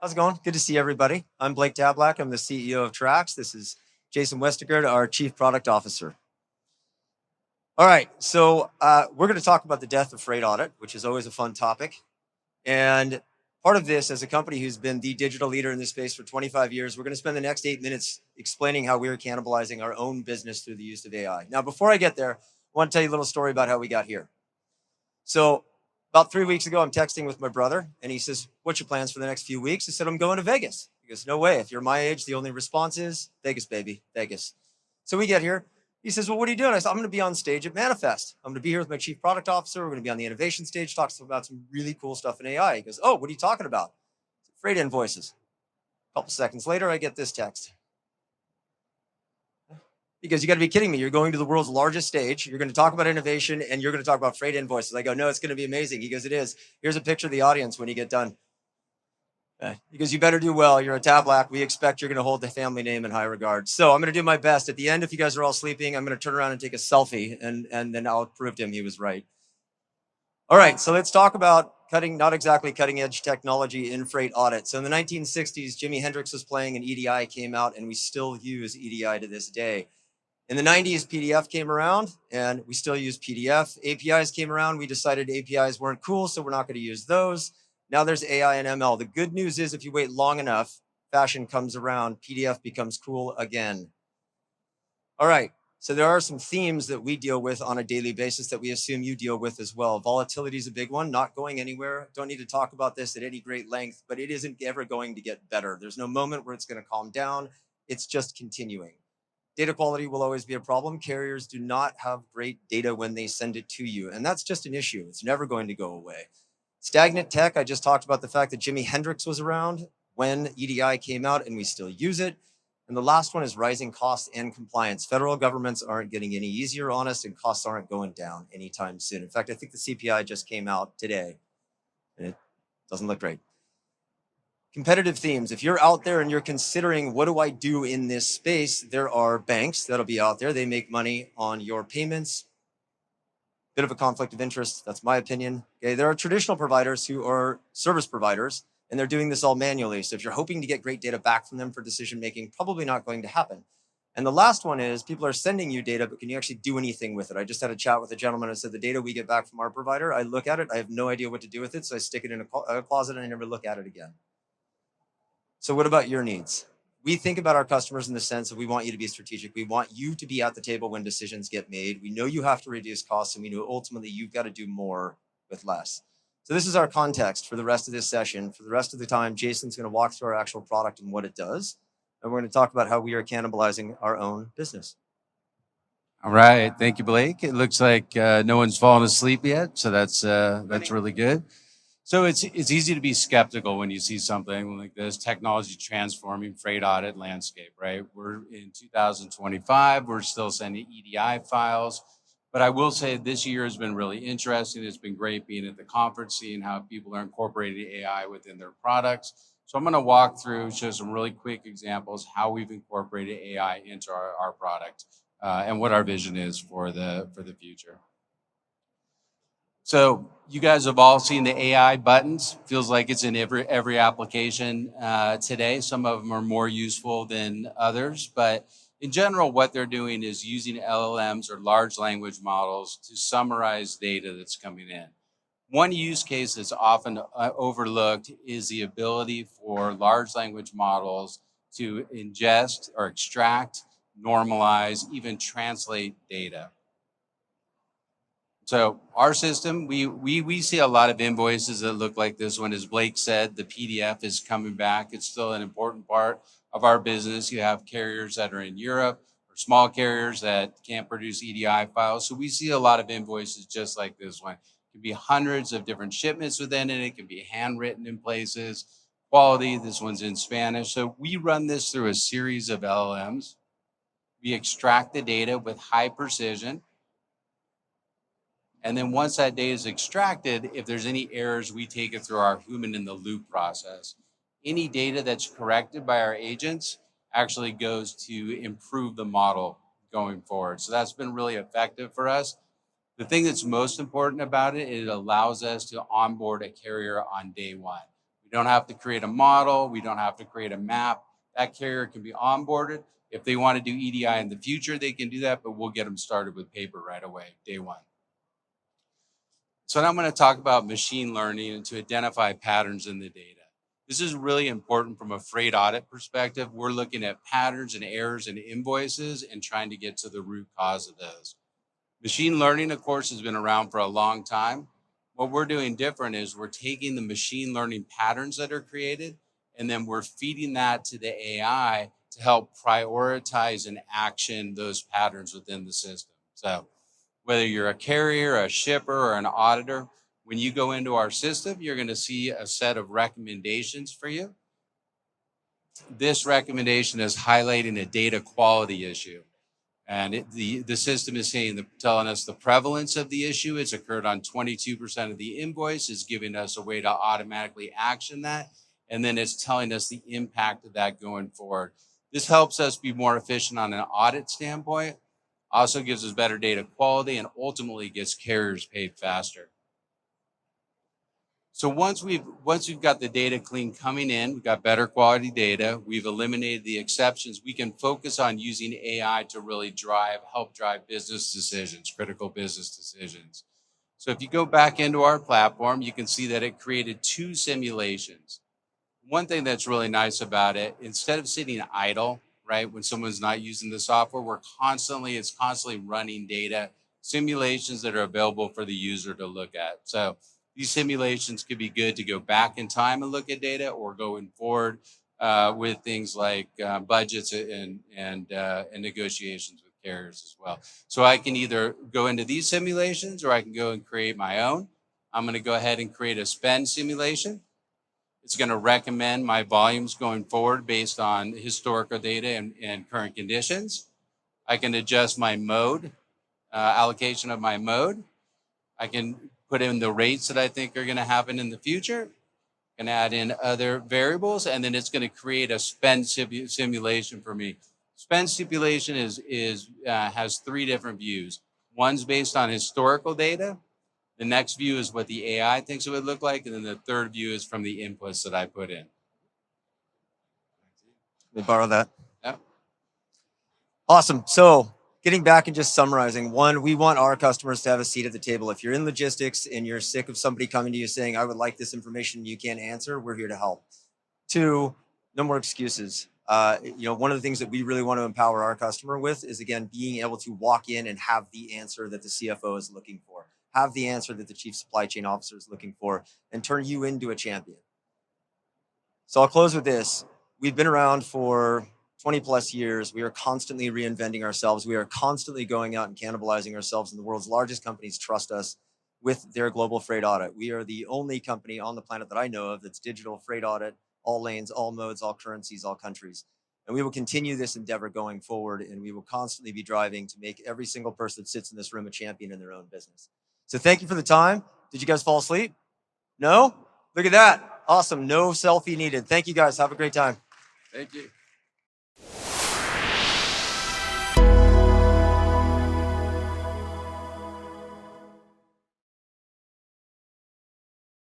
How's it going? Good to see everybody. I'm Blake Tablak. I'm the CEO of Trax. This is Jason Westigard, our Chief Product Officer. All right, so we're going to talk about the death of freight audit, which is always a fun topic. And part of this, as a company who's been the digital leader in this space for 25 years, we're going to spend the next 8 minutes explaining how we're cannibalizing our own business through the use of AI. Now, before I get there, I want to tell you a little story about how we got here. So about 3 weeks ago, I'm texting with my brother, and he says, "What's your plans for the next few weeks?" I said, "I'm going to Vegas." He goes, "No way. If you're my age, the only response is Vegas, baby, Vegas." So we get here. He says, "Well, what are you doing?" I said, "I'm going to be on stage at Manifest. I'm going to be here with my chief product officer. We're going to be on the innovation stage, talk about some really cool stuff in AI." He goes, "Oh, what are you talking about?" "Freight invoices." A couple seconds later, I get this text. Because you got to be kidding me. You're going to the world's largest stage. You're going to talk about innovation and you're going to talk about freight invoices. I go, "No, it's going to be amazing." He goes, "It is. Here's a picture of the audience when you get done." He goes, "You better do well. You're a Tablak. We expect you're going to hold the family name in high regard." So I'm going to do my best. At the end, if you guys are all sleeping, I'm going to turn around and take a selfie and then I'll prove to him he was right. All right, so let's talk about not exactly cutting edge technology in freight audit. So in the 1960s, Jimi Hendrix was playing and EDI came out, and we still use EDI to this day. In the 90s, PDF came around, and we still use PDF. APIs came around. We decided APIs weren't cool, so we're not going to use those. Now there's AI and ML. The good news is if you wait long enough, fashion comes around, PDF becomes cool again. All right, so there are some themes that we deal with on a daily basis that we assume you deal with as well. Volatility is a big one, not going anywhere. Don't need to talk about this at any great length, but it isn't ever going to get better. There's no moment where it's going to calm down. It's just continuing. Data quality will always be a problem. Carriers do not have great data when they send it to you, and that's just an issue. It's never going to go away. Stagnant tech, I just talked about the fact that Jimi Hendrix was around when EDI came out, and we still use it. And the last one is rising costs and compliance. Federal governments aren't getting any easier on us, and costs aren't going down anytime soon. In fact, I think the CPI just came out today, and it doesn't look great. Competitive themes. If you're out there and you're considering, what do I do in this space? There are banks that'll be out there. They make money on your payments. Bit of a conflict of interest. That's my opinion. Okay. There are traditional providers who are service providers, and they're doing this all manually. So if you're hoping to get great data back from them for decision making, probably not going to happen. And the last one is people are sending you data, but can you actually do anything with it? I just had a chat with a gentleman who said the data we get back from our provider, I look at it, I have no idea what to do with it. So I stick it in a closet and I never look at it again. So what about your needs? We think about our customers in the sense of we want you to be strategic. We want you to be at the table when decisions get made. We know you have to reduce costs, and we know ultimately you've got to do more with less. So this is our context for the rest of this session. For the rest of the time, Jason's going to walk through our actual product and what it does. And we're going to talk about how we are cannibalizing our own business. All right. Thank you, Blake. It looks like no one's fallen asleep yet, so that's really good. So it's easy to be skeptical when you see something like this, technology transforming freight audit landscape, right? We're in 2025. We're still sending EDI files. But I will say this year has been really interesting. It's been great being at the conference, seeing how people are incorporating AI within their products. So I'm going to walk through, show some really quick examples, how we've incorporated AI into our product and what our vision is for the future. So you guys have all seen the AI buttons. Feels like it's in every application today. Some of them are more useful than others, but in general, what they're doing is using LLMs or large language models to summarize data that's coming in. One use case that's often overlooked is the ability for large language models to ingest or extract, normalize, even translate data. So our system, we see a lot of invoices that look like this one. As Blake said, the PDF is coming back. It's still an important part of our business. You have carriers that are in Europe or small carriers that can't produce EDI files. So we see a lot of invoices just like this one. It can be hundreds of different shipments within it. It can be handwritten in places. Quality, this one's in Spanish. So we run this through a series of LLMs. We extract the data with high precision. And then once that data is extracted, if there's any errors, we take it through our human in the loop process. Any data that's corrected by our agents actually goes to improve the model going forward. So that's been really effective for us. The thing that's most important about it, it allows us to onboard a carrier on day one. We We don't have to create a model. We don't have to create a map. That carrier can be onboarded. If they want to do EDI in the future, they can do that, but we'll get them started with paper right away, day one. So now I'm going to talk about machine learning and to identify patterns in the data. This is really important from a freight audit perspective. We're looking at patterns and errors in invoices and trying to get to the root cause of those. Machine learning, of course, has been around for a long time. What we're doing different is we're taking the machine learning patterns that are created, and then we're feeding that to the AI to help prioritize and action those patterns within the system. So whether you're a carrier, a shipper, or an auditor, when you go into our system, you're going to see a set of recommendations for you. This recommendation is highlighting a data quality issue. And the system is telling us the prevalence of the issue. It's occurred on 22% of the invoice. It's giving us a way to automatically action that. And then it's telling us the impact of that going forward. This helps us be more efficient on an audit standpoint, also gives us better data quality, and ultimately gets carriers paid faster. So once we've got the data clean coming in, we've got better quality data, we've eliminated the exceptions, we can focus on using AI to really help drive business decisions, critical business decisions. So if you go back into our platform, you can see that it created 2 simulations. One thing that's really nice about it, instead of sitting idle, right, when someone's not using the software, it's constantly running data, simulations that are available for the user to look at. So these simulations could be good to go back in time and look at data, or going forward with things like budgets and negotiations with carriers as well. So I can either go into these simulations, or I can go and create my own. I'm going to go ahead and create a spend simulation. It's going to recommend my volumes going forward based on historical data and current conditions. I can adjust my mode, allocation of my mode. I can put in the rates that I think are going to happen in the future, and add in other variables, and then it's going to create a spend simulation for me. Spend simulation has 3 different views. One's based on historical data. The next view is what the AI thinks it would look like, and then the third view is from the inputs that I put in. Let me borrow that. Yeah. Awesome. So getting back and just summarizing, 1, we want our customers to have a seat at the table. If you're in logistics and you're sick of somebody coming to you saying, I would like this information you can't answer, we're here to help. 2, no more excuses. One of the things that we really want to empower our customer with is, again, being able to walk in and have the answer that the CFO is looking for, have the answer that the chief supply chain officer is looking for, and turn you into a champion. So I'll close with this. We've been around for 20 plus years. We are constantly reinventing ourselves. We are constantly going out and cannibalizing ourselves, and the world's largest companies trust us with their global freight audit. We are the only company on the planet that I know of that's digital freight audit, all lanes, all modes, all currencies, all countries. And we will continue this endeavor going forward, and we will constantly be driving to make every single person that sits in this room a champion in their own business. So thank you for the time. Did you guys fall asleep? No? Look at that. Awesome. No selfie needed. Thank you guys. Have a great time. Thank you.